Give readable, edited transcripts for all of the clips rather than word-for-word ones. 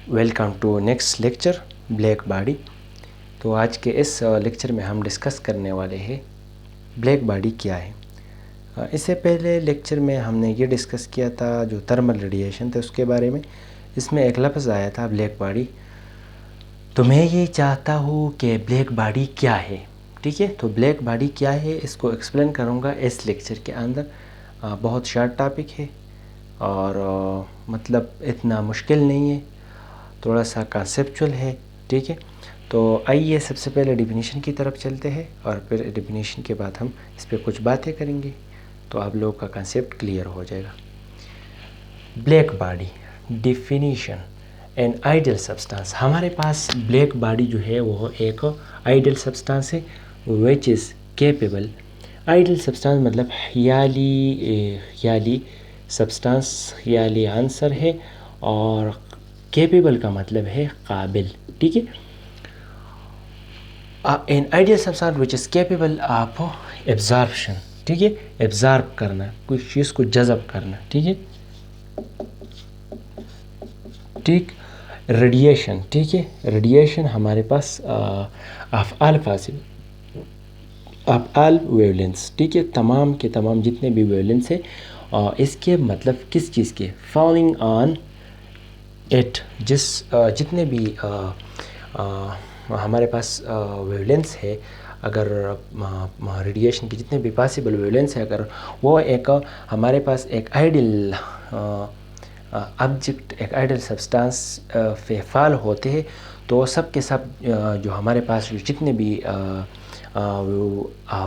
Welcome to next lecture black body. तो आज के इस लेक्चर में हम डिस्कस करने वाले हैं ब्लैक बॉडी क्या है। इससे पहले लेक्चर में हमने ये डिस्कस किया था जो थर्मल रेडिएशन थे उसके बारे में। इसमें एक लफ्ज़ आया था ब्लैक बॉडी। तो मैं ये चाहता हूँ कि ब्लैक बॉडी क्या है, ठीक है। तो ब्लैक बॉडी क्या है इसको एक्सप्लेन करूँगा इस लेक्चर के अंदर। बहुत शार्ट टॉपिक है और मतलब इतना मुश्किल नहीं है, थोड़ा सा कॉन्सेप्चुअल है, ठीक है। तो आइए सबसे पहले डिफिनीशन की तरफ चलते हैं और फिर डिफिनीशन के बाद हम इस पर कुछ बातें करेंगे तो आप लोगों का कॉन्सेप्ट क्लियर हो जाएगा। Black body definition an ideal substance. हमारे पास ब्लैक बॉडी जो है वो एक आइडियल सब्सटेंस है which is capable. Ideal substance मतलब ख्याली सब्सटेंस, ख्याली आंसर है, और कैपेबल का मतलब है काबिल, ठीक है। An ideal substance which is capable of absorption, ठीक है। एब्जॉर्ब करना, कुछ चीज़ को जज़ब करना, ठीक है, ठीक। रेडिएशन, ठीक है। रेडिएशन हमारे पास of all possible of all wavelengths, ठीक है। तमाम के तमाम जितने भी वेवलेंस है इसके मतलब किस चीज़ के, फॉलिंग ऑन इट, जितने भी हमारे पास वेवलेंस है, अगर रेडिएशन की जितने भी पॉसिबल वेवलेंस है, अगर वो एक हमारे पास एक आइडियल ऑब्जेक्ट, एक आइडियल सब्सटेंस पे फॉल होते हैं तो सब के सब जो हमारे पास जितने भी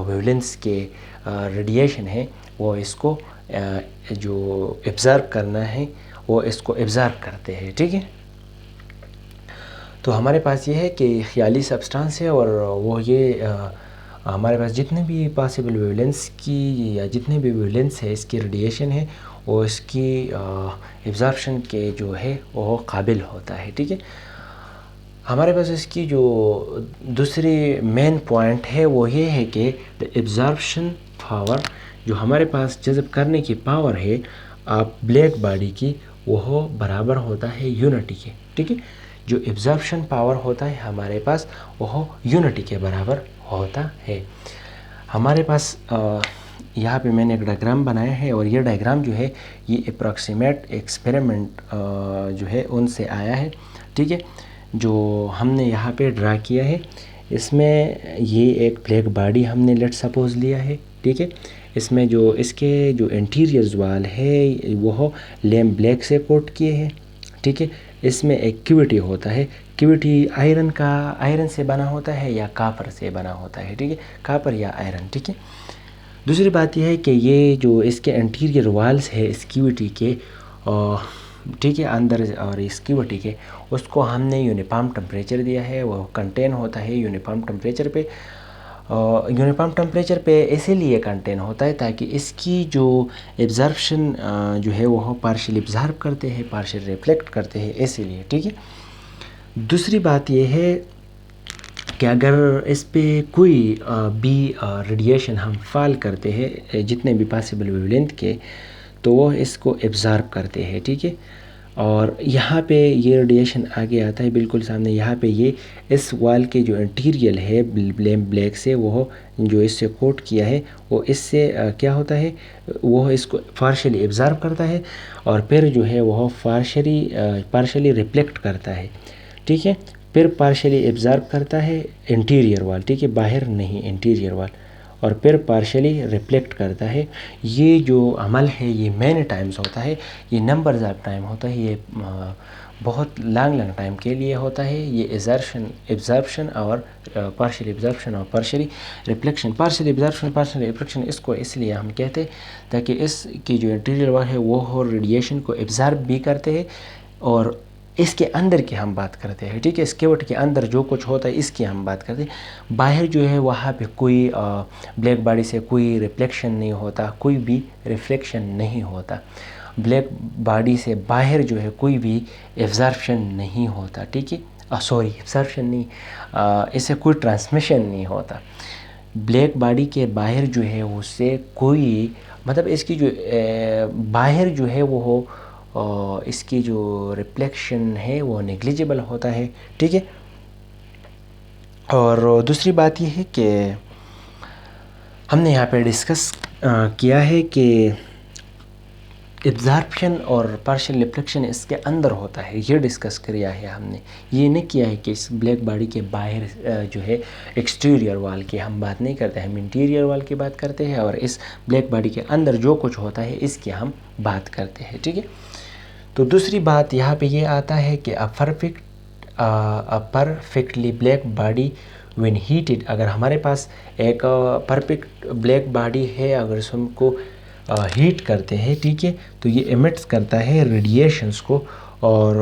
वेवलेंस के रेडिएशन है वो इसको जो एब्जॉर्ब करना है वो इसको एब्जॉर्ब करते हैं, ठीक है। तो हमारे पास ये है कि ख्याली सब्सटेंस है और वो ये हमारे पास जितने भी पॉसिबल वेवलेंस की या जितने भी वेवलेंस है इसकी रेडिएशन है वो इसकी एब्जॉर्प्शन के जो है वो काबिल होता है, ठीक है। हमारे पास इसकी जो दूसरी मेन पॉइंट है वो ये है कि द एब्जॉर्प्शन पावर, जो हमारे पास जज़ब करने की पावर है आप ब्लैक बॉडी की, वो बराबर होता है यूनिटी के, ठीक है। जो एब्जॉर्प्शन पावर होता है हमारे पास वो यूनिटी के बराबर होता है। हमारे पास यहाँ पे मैंने एक डायग्राम बनाया है और ये डायग्राम जो है ये अप्रॉक्सीमेट एक्सपेरिमेंट जो है उनसे आया है, ठीक है, जो हमने यहाँ पे ड्रा किया है। इसमें ये एक ब्लैक बॉडी हमने लेट सपोज लिया है, ठीक है। इसमें जो इसके जो इंटीरियर वाल है वो लैम्प ब्लैक से कोट किए हैं, ठीक है। इसमें एक क्यूविटी होता है, क्यूविटी आयरन से बना होता है या कापर से बना होता है, ठीक है, कापर या आयरन, ठीक है। दूसरी बात यह है कि ये जो इसके इंटीरियर वाल्स है इस क्यूविटी के, ठीक है, अंदर और इस क्यूविटी के, उसको हमने यूनिफॉर्म टेम्परेचर दिया है, वो कंटेन होता है यूनिफॉर्म टेम्परेचर पे। यूनिफॉर्म टेम्परेचर पे इसीलिए कंटेन होता है ताकि इसकी जो एब्जॉर्प्शन जो है वो पार्शियल एब्जॉर्ब करते हैं, पार्शियल रिफ्लेक्ट करते हैं, इसीलिए, ठीक है। दूसरी बात यह है कि अगर इस पे कोई भी रेडिएशन हम फॉल करते हैं जितने भी पॉसिबल वेवलेंथ के, तो वो इसको एब्जॉर्ब करते हैं, ठीक है। और यहाँ पे ये रेडिएशन आगे आता है बिल्कुल सामने, यहाँ पे ये इस वॉल के जो इंटीरियर है ब्लैक से, वो जो इससे कोट किया है वो इससे क्या होता है, वो इसको पार्शियली एब्जॉर्ब करता है और फिर जो है वो पार्शियली रिफ्लेक्ट करता है, ठीक है। फिर पार्शियली एब्जॉर्ब करता है इंटीरियर वॉल, ठीक है, बाहर नहीं, इंटीरियर वॉल, और फिर पार्शियली रिफ्लेक्ट करता है। ये जो अमल है ये मैनी टाइम्स होता है, ये नंबर्स ऑफ टाइम होता है, ये बहुत लॉन्ग टाइम के लिए होता है। ये एब्जॉर्प्शन और पार्शियल एब्जॉर्प्शन और partially reflection, partial absorption partial reflection, इसको इसलिए हम कहते हैं ताकि इसकी जो इंटीरियर वॉल है वो रेडिएशन को एब्जॉर्ब भी करते हैं। और इसके अंदर की हम बात करते हैं, ठीक है, इस कैविटी के अंदर जो कुछ होता है इसकी हम बात करते हैं। बाहर जो है वहाँ पे कोई ब्लैक बॉडी से कोई रिफ्लेक्शन नहीं होता, कोई भी रिफ्लेक्शन नहीं होता। ब्लैक बॉडी से बाहर जो है कोई भी एब्जॉर्प्शन नहीं होता, ठीक है, सॉरी एब्जॉर्प्शन नहीं, इससे कोई ट्रांसमिशन नहीं होता। ब्लैक बॉडी के बाहर जो है उससे कोई मतलब इसकी जो बाहर जो है वो इसकी जो रिफ्लेक्शन है वो नेग्लिजिबल होता है, ठीक है। और दूसरी बात ये है कि हमने यहाँ पे डिस्कस किया है कि एब्जॉर्प्शन और पार्शियल रिफ्लेक्शन इसके अंदर होता है, ये डिस्कस किया है हमने। ये नहीं किया है कि इस ब्लैक बॉडी के बाहर जो है एक्सटीरियर वाल की हम बात नहीं करते, हम इंटीरियर वाल की बात करते हैं, और इस ब्लैक बॉडी के अंदर जो कुछ होता है इसकी हम बात करते हैं, ठीक है। तो दूसरी बात यहाँ पे ये आता है कि अ perfectly black body when heated, अगर हमारे पास एक परफेक्ट ब्लैक बॉडी है, अगर हमको हीट करते हैं, ठीक है, तो ये एमिट्स करता है रेडिएशंस को और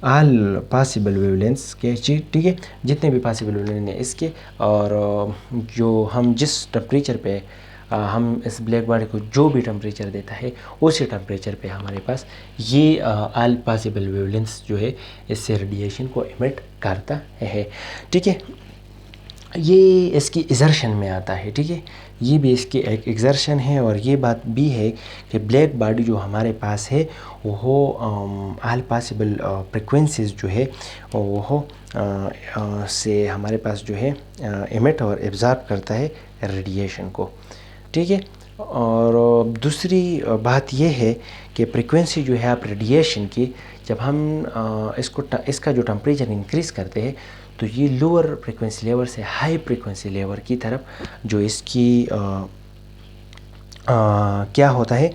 ऑल पॉसिबल वेवलेंथ्स के, ठीक है, जितने भी पॉसिबल वेवलेंथ हैं इसके। और जो हम जिस टेम्परेचर पे हम इस ब्लैक बॉडी को जो भी टेम्परेचर देता है उसी टेम्परेचर पे हमारे पास ये ऑल पॉसिबल वेवलेंथ्स जो है इससे रेडिएशन को एमिट करता है, ठीक है। ये इसकी एक्सर्शन में आता है, ठीक है, ये भी इसकी एक एक्सर्शन है। और ये बात भी है कि ब्लैक बॉडी जो हमारे पास है वो ऑल पॉसिबल फ्रिक्वेंसीज जो है वो से हमारे पास जो है एमिट और एब्जॉर्ब करता है रेडिएशन को, ठीक है। और दूसरी बात ये है कि फ्रिक्वेंसी जो है आप रेडिएशन की, जब हम इसका जो टेम्परेचर इंक्रीज़ करते हैं तो ये लोअर फ्रिक्वेंसी लेवल से हाई फ्रिक्वेंसी लेवल की तरफ जो इसकी क्या होता है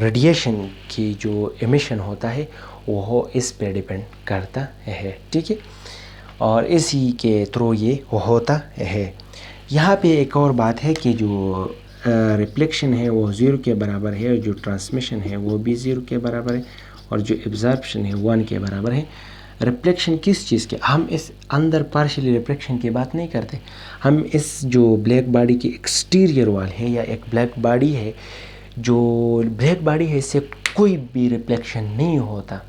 रेडिएशन की जो एमिशन होता है वो इस पे डिपेंड करता है, ठीक है। और इसी के थ्रू ये होता है। यहाँ पे एक और बात है कि जो रिफ्लेक्शन है वो 0 के बराबर है, और जो ट्रांसमिशन है वो भी 0 के बराबर है, और जो एब्जॉर्प्शन है 1 के बराबर है। रिफ्लेक्शन किस चीज़ के, हम इस अंदर पार्शियली रिफ्लेक्शन की बात नहीं करते, हम इस जो ब्लैक बॉडी की एक्सटीरियर वॉल है या एक ब्लैक बॉडी है, जो ब्लैक बॉडी है इससे कोई भी रिफ्लेक्शन नहीं होता।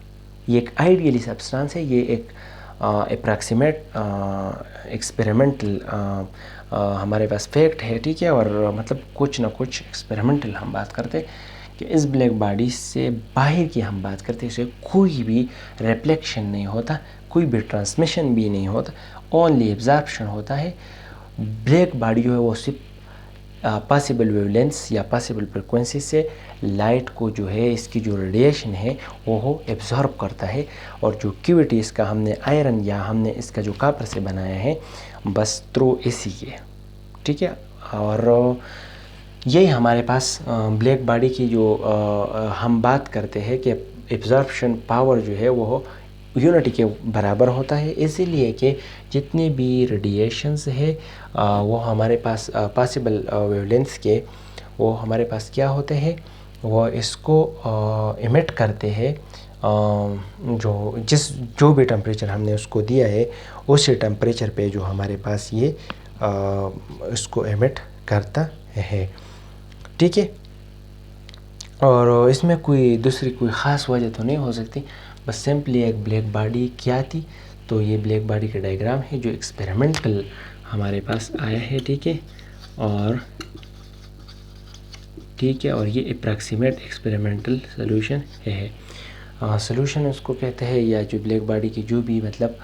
ये एक आइडियली सब्सटेंस है, ये एक अप्रॉक्सीमेट एक्सपेरिमेंटल हमारे पास फैक्ट है, ठीक है। और मतलब कुछ ना कुछ एक्सपेरिमेंटल हम बात करते कि इस ब्लैक बॉडी से बाहर की हम बात करते हैं, इसे कोई भी रिफ्लेक्शन नहीं होता, कोई भी ट्रांसमिशन भी नहीं होता, ओनली एब्जॉर्प्शन होता है। ब्लैक बॉडी जो है वो सिर्फ पॉसिबल वेवलेंथ्स या पॉसिबल फ्रिक्वेंसी से लाइट को जो है इसकी जो रेडिएशन है वो एब्जॉर्ब करता है। और जो क्यूविटी इसका हमने आयरन या हमने इसका जो कॉपर से बनाया है बस थ्रू इसी के, ठीक है। और यही हमारे पास ब्लैक बॉडी की जो हम बात करते हैं कि एब्जॉर्प्शन पावर जो है वो यूनिटी के बराबर होता है, इसीलिए कि जितने भी रेडिएशंस है वो हमारे पास पॉसिबल वेवलेंथ्स के वो हमारे पास क्या होते हैं, वो इसको इमिट करते हैं जो भी टेम्परेचर हमने उसको दिया है उसी टेम्परेचर पे जो हमारे पास ये इसको इमिट करता है, ठीक है। और इसमें कोई दूसरी कोई ख़ास वजह तो नहीं हो सकती, बस सिंपली एक ब्लैक बॉडी क्या थी, तो ये ब्लैक बॉडी का डायग्राम है जो एक्सपेरिमेंटल हमारे पास आया है, ठीक है। और ये अप्रॉक्सीमेट एक्सपेरिमेंटल सोल्यूशन है। सोल्यूशन उसको कहते हैं, या जो ब्लैक बॉडी की जो भी मतलब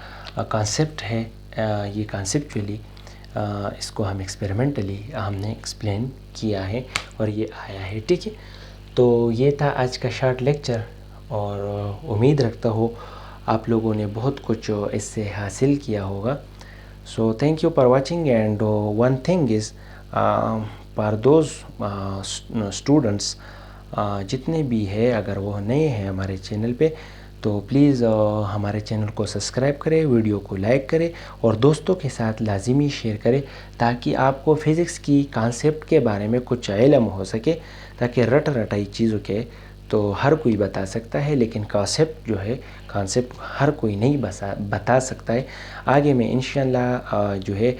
कॉन्सेप्ट है, ये कॉन्सेप्चुअली इसको हम एक्सपेरिमेंटली हमने एक्सप्लेन किया है और ये आया है, ठीक है। तो ये था आज का शॉर्ट लेक्चर, और उम्मीद रखता हूँ आप लोगों ने बहुत कुछ इससे हासिल किया होगा। So thank you for watching. And one thing is for those students जितने भी है, अगर वो नए हैं हमारे चैनल पे, तो प्लीज़ हमारे चैनल को सब्सक्राइब करें, वीडियो को लाइक करें और दोस्तों के साथ लाजिमी शेयर करें, ताकि आपको फ़िज़िक्स की कॉन्सेप्ट के बारे में कुछ इल्म हो सके। ताकि रटाई चीज़ों के तो हर कोई बता सकता है, लेकिन कॉन्सेप्ट हर कोई नहीं बता सकता है। आगे में इंशाल्लाह जो है